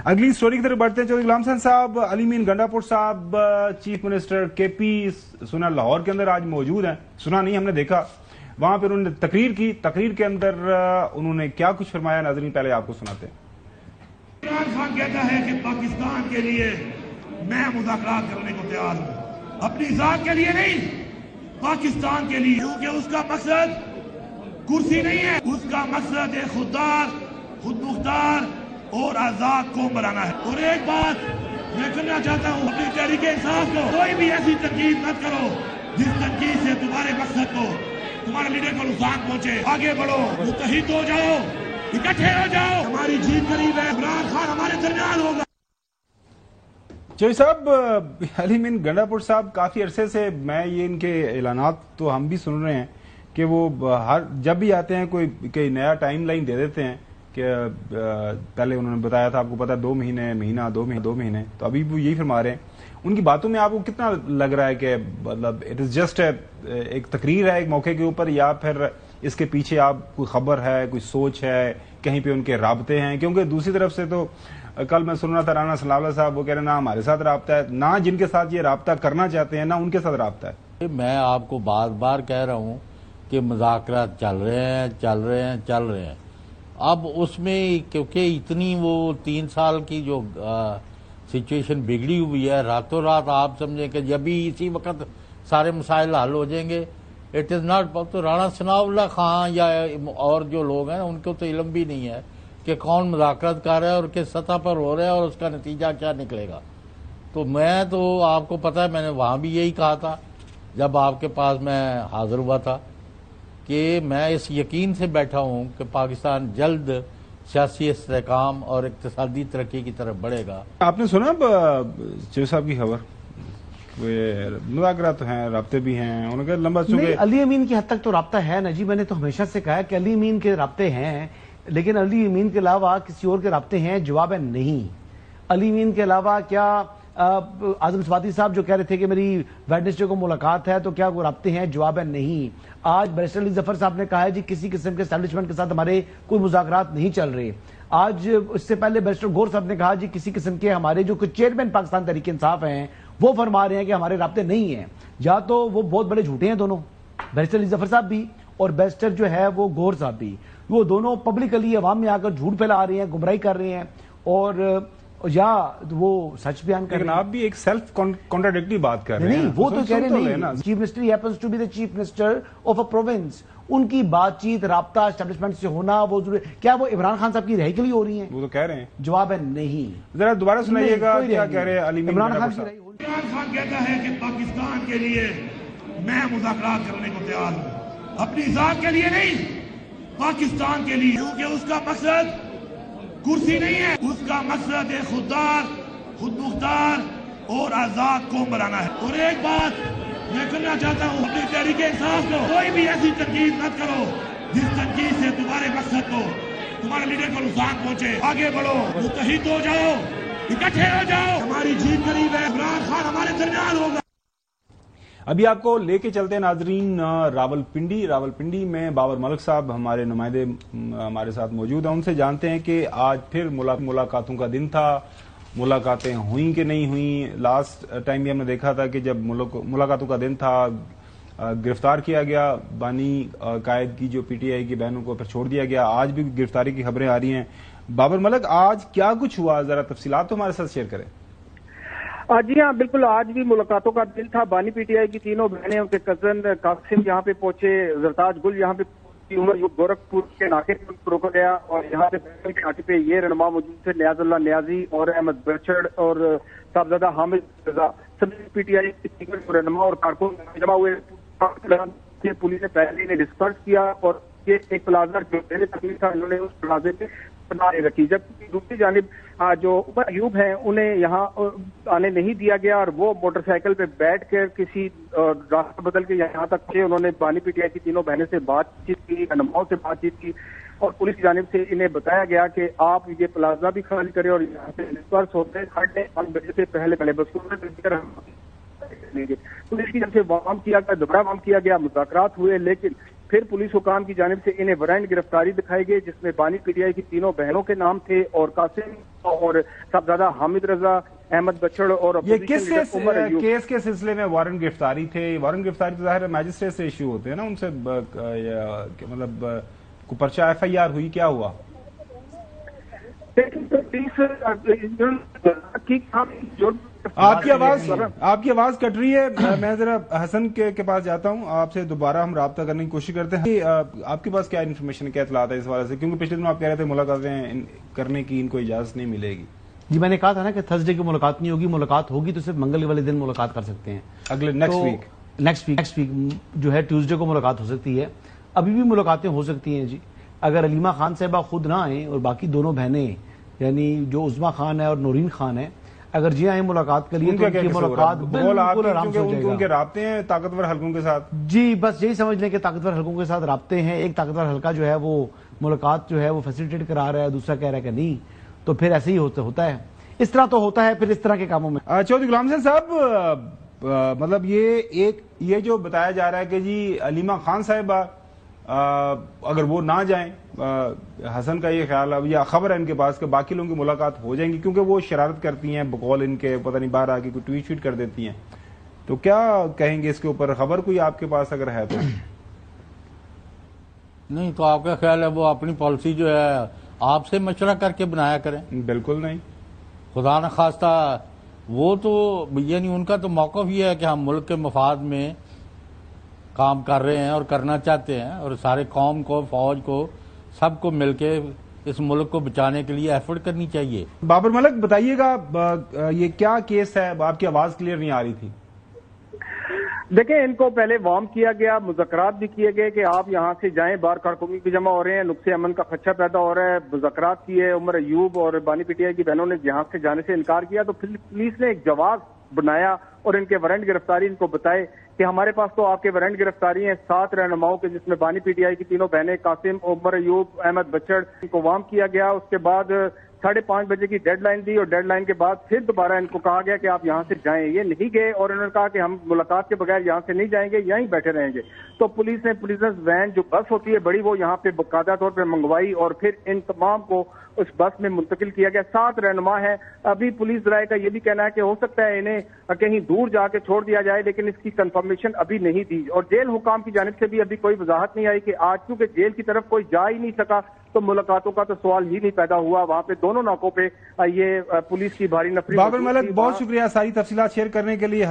اگلی سٹوری کی طرف بڑھتے ہیں. چودھری غلام حسن صاحب, علی امین گنڈاپور صاحب چیف منسٹر کے پی سنا لاہور کے اندر آج موجود ہیں. سنا نہیں, ہم نے دیکھا وہاں پہ انہوں نے تقریر کی. تقریر کے اندر انہوں نے کیا کچھ فرمایا, ناظرین پہلے آپ کو سناتے ہیں. عمران خان کہتا ہے کہ پاکستان کے لیے میں مذاکرات کرنے کو تیار ہوں, اپنی ذات کے لیے نہیں, پاکستان کے لیے, کیونکہ اس کا مقصد کرسی نہیں ہے, اس کا مقصد ہے خوددار, خود مختار اور آزاد قوم بنانا ہے. اور ایک بات میں کرنا چاہتا ہوں اپنی تحریک انصاف کو, کوئی بھی ایسی تنقید مت کرو جس تنقید سے تمہارے مقصد کو, تمہارے لیڈر کو نقصان پہنچے. آگے بڑھو, متحد ہو جاؤ, اکٹھے ہو جاؤ, ہماری جیت قریب ہے. عمران خان ہمارے درمیان ہوگا. چودھری صاحب, علی امین گنڈاپور صاحب کافی عرصے سے میں یہ ان کے اعلانات تو ہم بھی سن رہے ہیں کہ وہ جب بھی آتے ہیں کوئی نیا ٹائم لائن دے دیتے ہیں کہ پہلے انہوں نے بتایا تھا, آپ کو پتا 2 مہینے, مہینہ, 2 مہینے, تو ابھی وہ یہی فرما رہے ہیں. ان کی باتوں میں آپ کو کتنا لگ رہا ہے کہ مطلب اٹ از جسٹ ایک تقریر ہے ایک موقع کے اوپر, یا پھر اس کے پیچھے آپ کوئی خبر ہے, کوئی سوچ ہے, کہیں پہ ان کے رابطے ہیں؟ کیونکہ دوسری طرف سے تو کل میں سن رہا تھا رانا صلی اللہ صاحب, وہ کہہ رہے ہیں نہ ہمارے ساتھ رابطہ ہے, نہ جن کے ساتھ یہ رابطہ کرنا چاہتے ہیں نہ ان کے ساتھ رابطہ ہے. میں آپ کو بار بار کہہ رہا ہوں کہ مذاکرات چل رہے ہیں. اب اس میں کیونکہ اتنی وہ 3 سال کی جو سچویشن بگڑی ہوئی ہے, راتوں رات آپ سمجھیں کہ جب بھی اسی وقت سارے مسائل حل ہو جائیں گے, اٹ از ناٹ. تو رانا ثناء اللہ خان یا اور جو لوگ ہیں ان کو تو علم بھی نہیں ہے کہ کون مذاکرات کر رہا ہے اور کس سطح پر ہو رہا ہے اور اس کا نتیجہ کیا نکلے گا. تو میں تو آپ کو پتا ہے میں نے وہاں بھی یہی کہا تھا جب آپ کے پاس میں حاضر ہوا تھا کہ میں اس یقین سے بیٹھا ہوں کہ پاکستان جلد سیاسی استحکام اور اقتصادی ترقی کی طرف بڑھے گا. آپ نے سنا چودھری صاحب کی خبر, مذاکرات ہیں, رابطے بھی ہیں, انہوں نے لمبا چونکہ علی امین کی حد تک تو رابطہ ہے نا جی. میں نے تو ہمیشہ سے کہا کہ علی امین کے رابطے ہیں, لیکن علی امین کے علاوہ کسی اور کے رابطے ہیں؟ جواب ہے نہیں. علی امین کے علاوہ کیا اعظم سواتی صاحب جو کہہ رہے تھے کہ میری ویڈنسڈے کو ملاقات ہے, تو کیا وہ رابطے ہیں؟ جواب ہے نہیں. آج بیرسٹر علی ظفر صاحب نے کہا ہے جی کسی قسم کے اسٹیبلشمنٹ کے ساتھ ہمارے کوئی مذاکرات نہیں چل رہے. آج اس سے پہلے بیرسٹر گور صاحب نے کہا جی کسی قسم کے ہمارے جو کچھ چیئرمین پاکستان تحریک انصاف ہیں وہ فرما رہے ہیں کہ ہمارے رابطے نہیں ہیں. یا تو وہ بہت بڑے جھوٹے ہیں دونوں, بیرسٹر علی ظفر صاحب بھی اور بیرسٹر جو ہے وہ گور صاحب بھی, وہ دونوں پبلکلی عوام میں آ کر جھوٹ پھیلا رہے ہیں, گمراہی کر رہے ہیں, اور یا وہ سچ بیان کر رہے ہیں. لیکن آپ بھی ایک سیلف کانٹراڈکٹری بات کر رہے ہیں. نہیں, وہ تو کہہ رہے نہیں. Chief minister happens to be the chief minister of a province. ان کی بات چیت رابطہ اسٹیبلشمنٹ سے ہونا وہ ضروری. کیا وہ عمران خان صاحب کی رہائی کے لیے ہو رہی ہیں؟ وہ تو کہہ رہے ہیں. جواب ہے نہیں. ذرا دوبارہ سنائیے گا کیا کہہ رہے ہیں علی امین عمران خان. عمران خان کہتا ہے کہ پاکستان کے لیے میں مذاکرات کرنے کو تیار ہوں, اپنی ذات کے لیے نہیں, پاکستان کے لیے, کیونکہ اس کا مقصد کرسی نہیں ہے, اس کا مقصد ہے خوددار, خود مختار اور آزاد قوم بنانا ہے. اور ایک بات میں کرنا چاہتا ہوں اپنی تحریک انصاف کو, کوئی بھی ایسی تنقید مت کرو جس تنقید سے تمہارے مقصد کو, تمہارے لیڈر کو نقصان پہنچے. آگے بڑھو, متحد ہو جاؤ, اکٹھے ہو جاؤ, ہماری جیت قریب ہے. عمران خان ہمارے درمیان ہوگا. ابھی آپ کو لے کے چلتے ہیں ناظرین راولپنڈی میں باور ملک صاحب ہمارے نمائندے ہمارے ساتھ موجود ہیں. ان سے جانتے ہیں کہ آج پھر ملاقاتوں کا دن تھا, ملاقاتیں ہوئیں کہ نہیں ہوئیں. لاسٹ ٹائم بھی ہم نے دیکھا تھا کہ جب ملاقاتوں کا دن تھا گرفتار کیا گیا بانی قائد کی جو پی ٹی آئی کی بہنوں کو, پھر چھوڑ دیا گیا. آج بھی گرفتاری کی خبریں آ رہی ہیں. بابر ملک, آج کیا کچھ ہوا, ذرا تفصیلات تو ہمارے ساتھ شیئر کریں. جی ہاں بالکل, آج بھی ملاقاتوں کا دن تھا. بانی پی ٹی آئی کی تینوں بہنیں, ان کے کزن قاسم یہاں پہ پہنچے, زرتاج گل یہاں پہ گورکھپور کے ناکے پر روکا گیا, اور یہاں پہ کے ناکے پہ یہ رہنما موجود تھے, نیاز اللہ نیازی اور احمد برچڑ اور صاحبزادہ حامد رضا. سبھی پی ٹی آئی کے رہنما اور کارکن جمع ہوئے. پولیس نے پہلے انہیں ڈسپرس کیا اور یہ ایک پلازا جو پہلے تکلیف تھا انہوں نے اس پلازے پہ بنائے رکھی. جبکہ دوسری جانب جو عمر ایوب ہیں انہیں یہاں آنے نہیں دیا گیا, اور وہ موٹر سائیکل پہ بیٹھ کر کسی راستہ بدل کے یہاں تک پہنچے. انہوں نے بانی پی ٹی آئی کی تینوں بہنیں سے بات چیت کی, رہنماؤں سے بات چیت کی, اور پولیس کی جانب سے انہیں بتایا گیا کہ آپ یہ پلازا بھی خالی کریں اور یہاں سے ڈسپرس ہوتے 5:30 بجے سے پہلے بس پولیس کی جانب سے وام کیا گیا, دوبارہ وام کیا گیا, مذاکرات ہوئے, لیکن پھر پولیس حکام کی جانب سے انہیں وارنٹ گرفتاری دکھائے گئے جس میں بانی پی ٹی آئی کی تینوں بہنوں کے نام تھے اور قاسم اور صاحبزادہ حامد رضا، احمد بچڑ اور یہ کس کیس کے سلسلے میں وارنٹ گرفتاری تھے؟ وارنٹ گرفتاری تو ظاہر ہے میجسٹریٹ سے ایشو ہوتے ہیں نا، ان سے مطلب کوئی پرچہ ایف آئی آر ہوئی، کیا ہوا؟ آپ کی آواز کٹ رہی ہے، میں ذرا حسن کے پاس جاتا ہوں، آپ سے دوبارہ ہم رابطہ کرنے کی کوشش کرتے ہیں۔ آپ کے پاس کیا انفارمیشن، کیا اطلاعات ہے اس حوالے سے؟ کیونکہ پچھلے دنوں آپ کہہ رہے تھے ملاقاتیں کرنے کی ان کو اجازت نہیں ملے گی۔ جی میں نے کہا تھا نا کہ تھرسڈے کی ملاقات نہیں ہوگی، ملاقات ہوگی تو صرف منگل والے دن ملاقات کر سکتے ہیں، اگلے نیکسٹ ویک جو ہے ٹیوزڈے کو ملاقات ہو سکتی ہے۔ ابھی بھی ملاقاتیں ہو سکتی ہیں جی، اگر علیمہ خان صاحبہ خود نہ آئیں اور باقی دونوں بہنیں یعنی جو عظمیٰ خان ہے اور نورین خان ہے اگر جی آئیں ملاقات کے لیے تو ان کی ملاقات بالکل آرام سے ہو جائے گا۔ ان کے رابطے ہیں طاقتور حلقوں کے ساتھ؟ جی بس یہی سمجھ لیں کہ طاقتور حلقوں کے ساتھ رابطے ہیں، ایک طاقتور حلقہ جو ہے وہ ملاقات جو ہے وہ فیسیلیٹیٹ کرا رہا ہے، دوسرا کہہ رہا ہے کہ نہیں، تو پھر ایسے ہی ہوتا ہے، اس طرح تو ہوتا ہے پھر اس طرح کے کاموں میں۔ چودھری غلام حسین صاحب، مطلب یہ جو بتایا جا رہا ہے کہ جی علیمہ خان صاحبہ اگر وہ نہ جائیں، حسن کا یہ خیال ہے یا خبر ہے ان کے پاس کہ باقی لوگوں کی ملاقات ہو جائیں گی کیونکہ وہ شرارت کرتی ہیں، بقول ان کے پتہ نہیں باہر آ کے کوئی ٹویٹ شیٹ کر دیتی ہیں، تو کیا کہیں گے اس کے اوپر؟ خبر کوئی آپ کے پاس اگر ہے تو؟ نہیں تو آپ کا خیال ہے وہ اپنی پالیسی جو ہے آپ سے مشورہ کر کے بنایا کریں؟ بالکل نہیں، خدا نخواستہ وہ تو یعنی ان کا تو موقف یہ ہے کہ ہم ملک کے مفاد میں کام کر رہے ہیں اور کرنا چاہتے ہیں، اور سارے قوم کو، فوج کو، سب کو مل کے اس ملک کو بچانے کے لیے ایفرٹ کرنی چاہیے۔ بابر ملک بتائیے گا یہ کیا کیس ہے؟ آپ کی آواز کلیئر نہیں آ رہی تھی۔ دیکھیں ان کو پہلے وارم کیا گیا، مذاکرات بھی کیے گئے کہ آپ یہاں سے جائیں، باہر کارکنوں بھی جمع ہو رہے ہیں، نقص امن کا خدشہ پیدا ہو رہا ہے، مذاکرات کیے، عمر ایوب اور بانی پی ٹی آئی کی بہنوں نے یہاں سے جانے سے انکار کیا، تو پھر پولیس نے ایک جواز بنایا اور ان کے وارنٹ گرفتاری ان کو بتائے کہ ہمارے پاس تو آپ کے وارنٹ گرفتاری ہیں 7 رہنماؤں کے، جس میں بانی پی ٹی آئی کی تینوں بہنیں قاسم، عمر ایوب، احمد بچڑ، ان کو وارم کیا گیا۔ اس کے بعد 5:30 بجے کی ڈیڈ لائن دی اور ڈیڈ لائن کے بعد پھر دوبارہ ان کو کہا گیا کہ آپ یہاں سے جائیں، یہ نہیں گئے اور انہوں نے کہا کہ ہم ملاقات کے بغیر یہاں سے نہیں جائیں گے، یہیں بیٹھے رہیں گے۔ تو پولیس نے پریزنرز وین جو بس ہوتی ہے بڑی، وہ یہاں پہ باقاعدہ طور پہ منگوائی اور پھر ان تمام کو اس بس میں منتقل کیا گیا۔ 7 رہنما ہیں، ابھی پولیس ذرائع کا یہ بھی کہنا ہے کہ ہو سکتا ہے انہیں کہیں دور جا کے چھوڑ دیا جائے، لیکن اس کی کنفرمیشن ابھی نہیں دی، اور جیل حکام کی جانب سے بھی ابھی کوئی وضاحت نہیں آئی کہ آج کیونکہ جیل کی طرف کوئی جا ہی نہیں سکا تو ملاقاتوں کا تو سوال ہی نہیں پیدا ہوا، وہاں پہ دونوں ناکوں پہ یہ پولیس کی بھاری نفری۔ بابر ملک بہت شکریہ ساری تفصیلات شیئر کرنے کے لیے۔